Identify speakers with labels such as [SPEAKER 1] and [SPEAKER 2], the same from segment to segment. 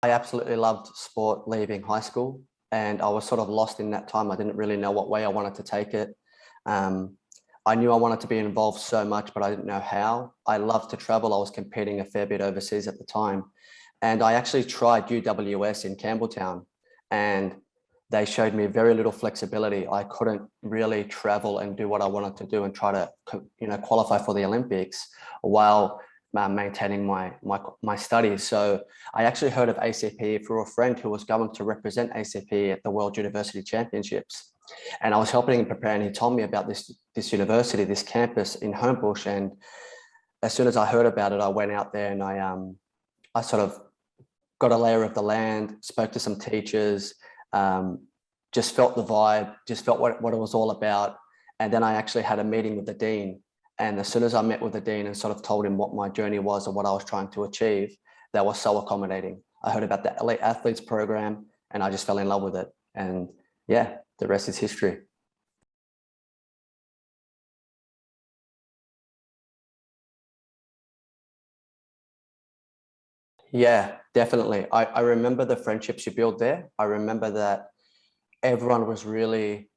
[SPEAKER 1] I absolutely loved sport leaving high school, and I was sort of lost in that time. I didn't really know what way I wanted to take it. Um, I knew I wanted to be involved so much, but I didn't know how. I loved to travel. I was competing a fair bit overseas at the time. And I actually tried UWS in Campbelltown, and they showed me very little flexibility. I couldn't really travel and do what I wanted to do and try to, qualify for the Olympics while maintaining my studies. So I actually heard of ACPE through a friend who was going to represent ACPE at the World University Championships. And I was helping him prepare, and he told me about this university, this campus in Homebush. And as soon as I heard about it, I went out there and I sort of got a layer of the land, spoke to some teachers, just felt the vibe, just felt what it was all about. And then I actually had a meeting with the dean. And as soon as I met with the dean and sort of told him what my journey was and what I was trying to achieve, they were so accommodating. I heard about the Elite Athletes program and I just fell in love with it. And yeah, the rest is history. Yeah, definitely. I remember the friendships you build there. I remember that everyone was really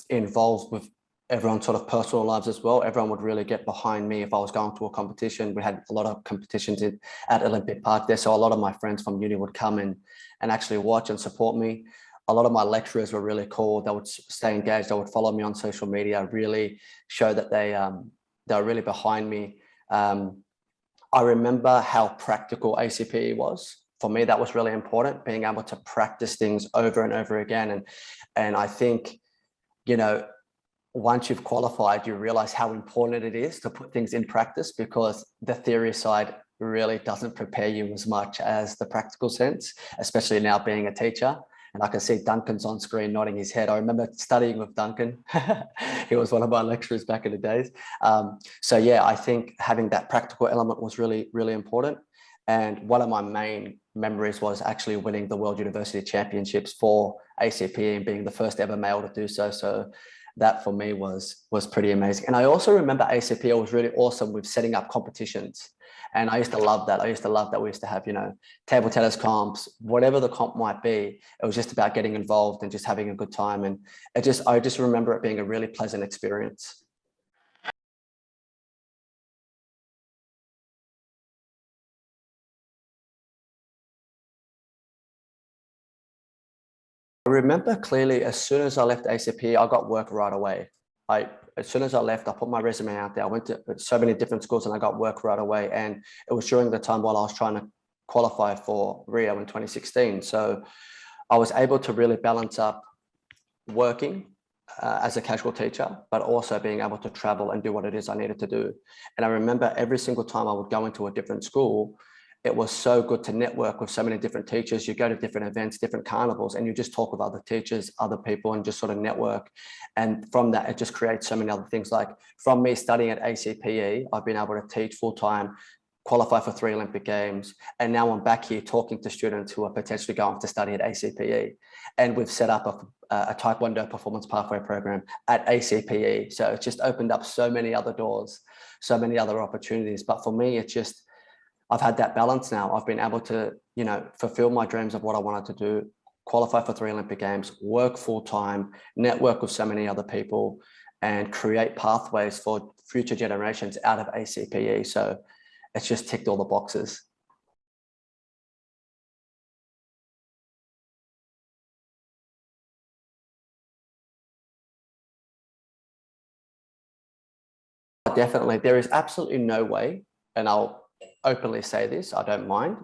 [SPEAKER 1] involved with everyone's sort of personal lives as well. Everyone would really get behind me if I was going to a competition. We had a lot of competitions at Olympic Park there. So a lot of my friends from uni would come and actually watch and support me. A lot of my lecturers were really cool. They would stay engaged. They would follow me on social media, really show that they were really behind me. I remember how practical ACPE was. For me, that was really important, being able to practice things over and over again. And I think, you know, once you've qualified, you realize how important it is to put things in practice, because the theory side really doesn't prepare you as much as the practical sense, especially now being a teacher. And I can see Duncan's on screen nodding his head. I remember studying with Duncan. He was one of my lecturers back in the days. So yeah, I think having that practical element was really, really important. And one of my main memories was actually winning the World University Championships for ACPE and being the first ever male to do so. So that for me was pretty amazing. And I also remember ACPE was really awesome with setting up competitions. And I used to love that. I used to love that we used to have, table tennis comps, whatever the comp might be. It was just about getting involved and just having a good time. And I just remember it being a really pleasant experience. I remember clearly as soon as I left ACP, I got work right away. As soon as I left, I put my resume out there. I went to so many different schools and I got work right away. And it was during the time while I was trying to qualify for Rio in 2016. So I was able to really balance up working as a casual teacher, but also being able to travel and do what it is I needed to do. And I remember every single time I would go into a different school, it was so good to network with so many different teachers. You go to different events, different carnivals, and you just talk with other teachers, other people, and just sort of network. And from that, it just creates so many other things. Like from me studying at ACPE, I've been able to teach full time, qualify for 3 Olympic Games. And now I'm back here talking to students who are potentially going to study at ACPE. And we've set up a Taekwondo performance pathway program at ACPE. So it's just opened up so many other doors, so many other opportunities. But for me, it's just, I've had that balance now. I've been able to, fulfill my dreams of what I wanted to do, qualify for 3 Olympic Games, work full time, network with so many other people, and create pathways for future generations out of ACPE. So it's just ticked all the boxes. Definitely, there is absolutely no way, and I'll openly say this, I don't mind.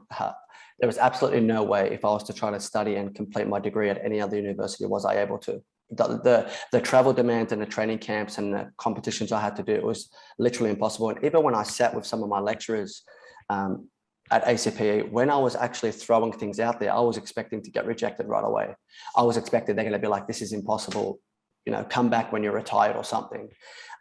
[SPEAKER 1] There was absolutely no way if I was to try to study and complete my degree at any other university was I able to. The travel demands and the training camps and the competitions I had to do, it was literally impossible. And even when I sat with some of my lecturers at ACPE, when I was actually throwing things out there, I was expecting to get rejected right away. I was expecting they're going to be like, this is impossible, come back when you're retired or something.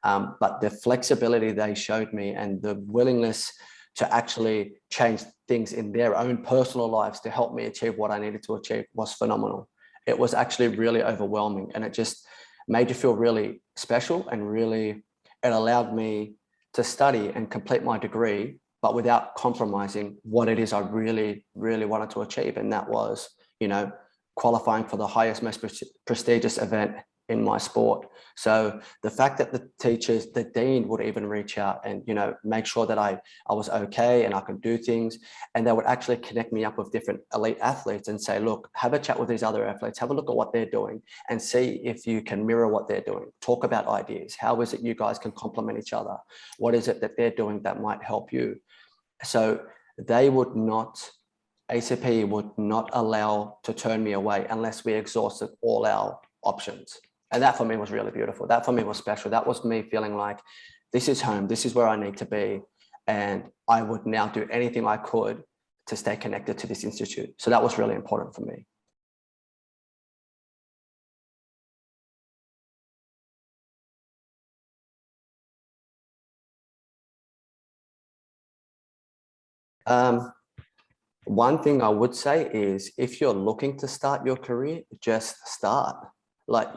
[SPEAKER 1] But the flexibility they showed me and the willingness to actually change things in their own personal lives to help me achieve what I needed to achieve was phenomenal. It was actually really overwhelming, and it just made you feel really special, and really, it allowed me to study and complete my degree, but without compromising what it is I really, really wanted to achieve. And that was, you know, qualifying for the highest, most prestigious event in my sport. So the fact that the teachers, the dean would even reach out and, you know, make sure that I was okay and I could do things. And they would actually connect me up with different elite athletes and say, look, have a chat with these other athletes, have a look at what they're doing and see if you can mirror what they're doing. Talk about ideas. How is it you guys can complement each other? What is it that they're doing that might help you? So they would not, ACPE would not allow to turn me away unless we exhausted all our options. And that for me was really beautiful. That for me was special. That was me feeling like this is home. This is where I need to be. And I would now do anything I could to stay connected to this institute. So that was really important for me. One thing I would say is if you're looking to start your career, just start. Like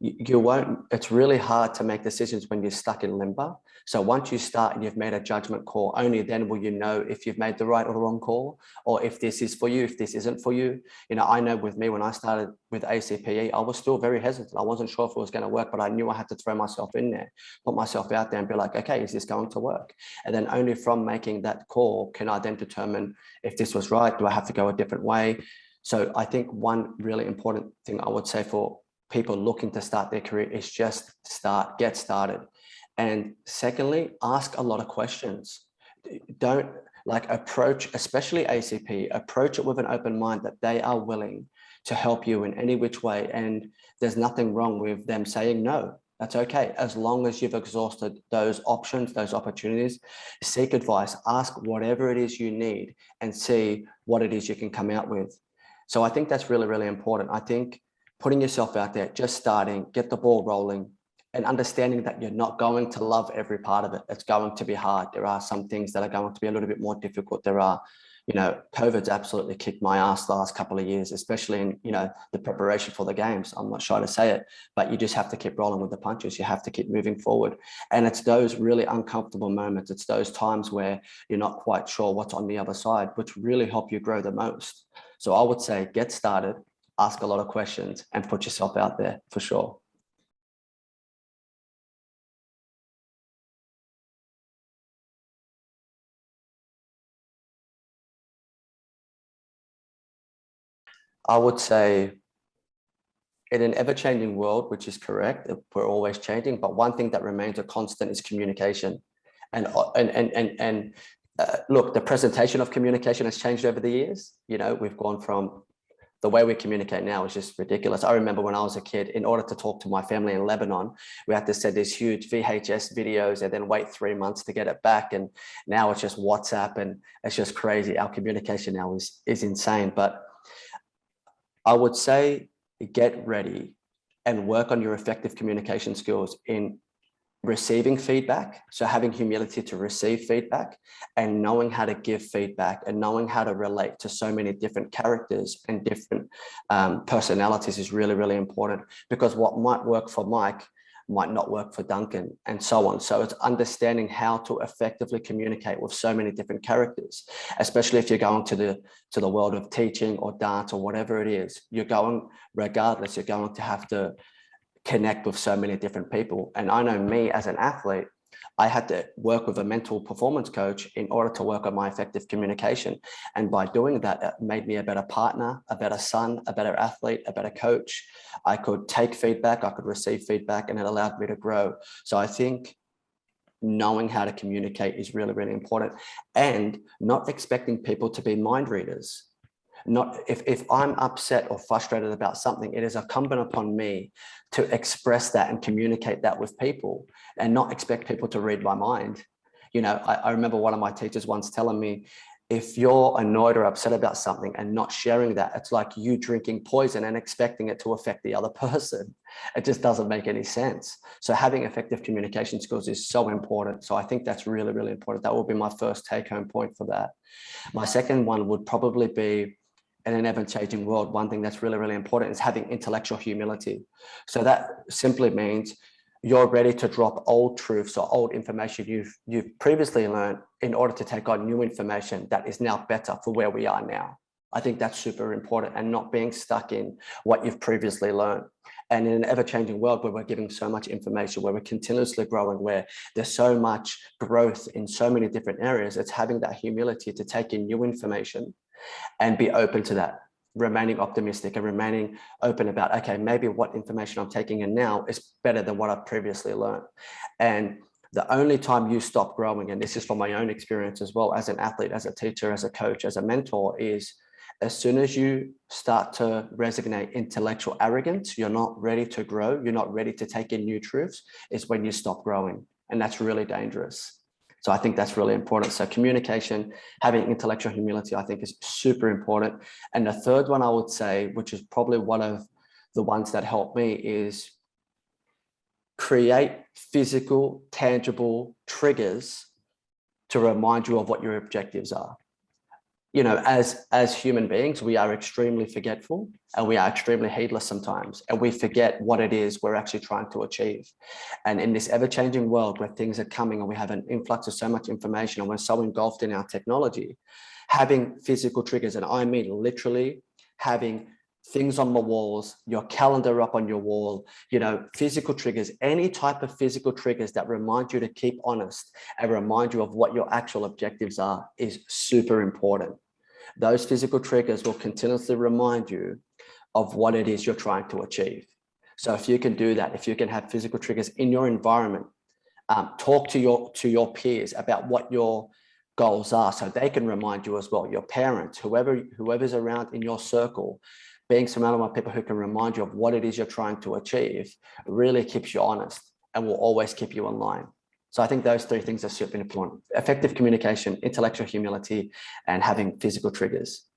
[SPEAKER 1] you won't, it's really hard to make decisions when you're stuck in limbo. So once you start and you've made a judgment call, only then will you know if you've made the right or the wrong call, or if this is for you, if this isn't for you. You know, I know with me, when I started with ACPE, I was still very hesitant. I wasn't sure if it was going to work, but I knew I had to throw myself in there, put myself out there and be like, okay, is this going to work? And then only from making that call can I then determine if this was right. Do I have to go a different way? So I think one really important thing I would say for people looking to start their career is just start, get started. And secondly, ask a lot of questions. Don't approach, especially ACP, approach it with an open mind that they are willing to help you in any which way. And there's nothing wrong with them saying no. That's okay. As long as you've exhausted those options, those opportunities, seek advice, ask whatever it is you need and see what it is you can come out with. So I think that's really, really important. I think putting yourself out there, just starting, get the ball rolling, and understanding that you're not going to love every part of it. It's going to be hard. There are some things that are going to be a little bit more difficult. There are, you know, COVID's absolutely kicked my ass the last couple of years, especially in, you know, the preparation for the games. I'm not shy to say it, but you just have to keep rolling with the punches. You have to keep moving forward. And it's those really uncomfortable moments. It's those times where you're not quite sure what's on the other side, which really help you grow the most. So I would say get started, ask a lot of questions and put yourself out there for sure. I would say in an ever-changing world, which is correct, we're always changing, but one thing that remains a constant is communication. And look, the presentation of communication has changed over the years. You know, we've gone from the way we communicate now is just ridiculous. I remember when I was a kid, in order to talk to my family in Lebanon, we had to send these huge VHS videos and then wait 3 months to get it back. And now it's just WhatsApp and it's just crazy. Our communication now is insane. But I would say get ready and work on your effective communication skills in receiving feedback. So having humility to receive feedback and knowing how to give feedback and knowing how to relate to so many different characters and different personalities is really, really important, because what might work for Mike might not work for Duncan and so on. So it's understanding how to effectively communicate with so many different characters, especially if you're going to the world of teaching or dance or whatever it is. You're going, regardless, you're going to have to connect with so many different people. And I know me as an athlete, I had to work with a mental performance coach in order to work on my effective communication. And by doing that, it made me a better partner, a better son, a better athlete, a better coach. I could take feedback, I could receive feedback, and it allowed me to grow. So I think knowing how to communicate is really, really important, and not expecting people to be mind readers. Not if I'm upset or frustrated about something, it is incumbent upon me to express that and communicate that with people and not expect people to read my mind. You know, I remember one of my teachers once telling me, if you're annoyed or upset about something and not sharing that, it's like you drinking poison and expecting it to affect the other person. It just doesn't make any sense. So having effective communication skills is so important. So I think that's really, really important. That will be my first take home point for that. My second one would probably be, in an ever-changing world, one thing that's really, really important is having intellectual humility. So that simply means you're ready to drop old truths or old information you've previously learned in order to take on new information that is now better for where we are now. I think that's super important, and not being stuck in what you've previously learned. And in an ever-changing world where we're giving so much information, where we're continuously growing, where there's so much growth in so many different areas, it's having that humility to take in new information and be open to that, remaining optimistic and remaining open about, okay, maybe what information I'm taking in now is better than what I've previously learned. And the only time you stop growing, and this is from my own experience as well, as an athlete, as a teacher, as a coach, as a mentor, is as soon as you start to resonate intellectual arrogance, you're not ready to grow, you're not ready to take in new truths, is when you stop growing. And that's really dangerous. So I think that's really important. So communication, having intellectual humility, I think is super important. And the third one I would say, which is probably one of the ones that helped me, is create physical, tangible triggers to remind you of what your objectives are. You know, as human beings, we are extremely forgetful and we are extremely heedless sometimes, and we forget what it is we're actually trying to achieve. And in this ever-changing world where things are coming and we have an influx of so much information and we're so engulfed in our technology, having physical triggers, and I mean literally having things on the walls, your calendar up on your wall, you know, physical triggers, any type of physical triggers that remind you to keep honest and remind you of what your actual objectives are, is super important. Those physical triggers will continuously remind you of what it is you're trying to achieve. So if you can do that, if you can have physical triggers in your environment, talk to your peers about what your goals are, so they can remind you as well. Your parents, whoever's around in your circle, being surrounded by people who can remind you of what it is you're trying to achieve, really keeps you honest and will always keep you in line. So I think those three things are super important: effective communication, intellectual humility, and having physical triggers.